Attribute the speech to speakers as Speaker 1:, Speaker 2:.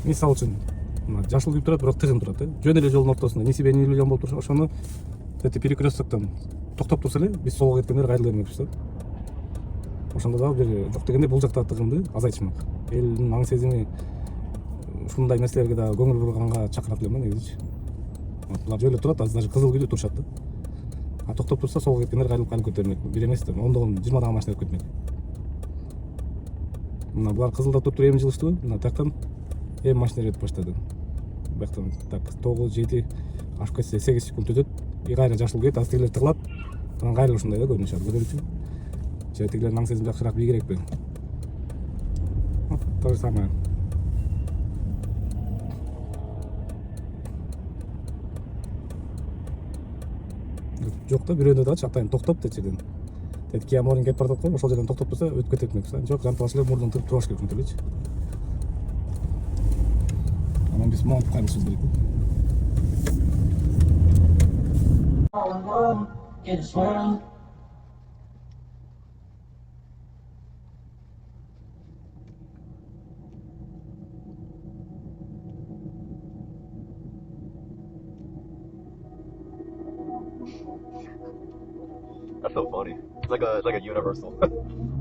Speaker 1: мисалы үчүн мына жашыл күйүп турат, бирок тыгын турат жөн эле жолдун ортосунда несибе жол болуп туруш, ошону эти перекресттоктон токтоп турса эле биз солго кеткендер кайрыла бермекпиз да. Ошондо дагы бир жок дегенде бул жакта тыгынды азайтышмак. Элдин аң сезими ушундай нерселерге дагы көңүл бурганга чакырат элем да негизичи. Булар жөн эле турат, азыр даже кызыл күйдө турушат да. А токтоп турса солго кеткендер кайрылып кете бермек. Бир эмес да, ондогон 20 дагы машина өтүп кетмек. Мына булар кызылда туруп эми жылыштыбы? Мына тияктан эми машиналар өтүп баштады. Бияктан так 9-7 ашып кетсе 8 секунд өтөт. Кайра жашыл күйөт, азыр тигилер тыгылат. Анан кайра ушундай да көрүнүш алат. Көрдүңүзбү? Же тигилердин аң сезими жакшыраак бийигирекпи? То же самое. Жок да, бирөөндө дагы атайын токтоп тет жерден. Тет Kia Morning кеп баратат го, ошол жерден токтоп турса өтүп кетет эмес. Жок, жанталаш эле мурдун тырып тураш керек элечи. Анан биз монтуп кайрылышыбыз керек.
Speaker 2: That's so funny. It's like a universal.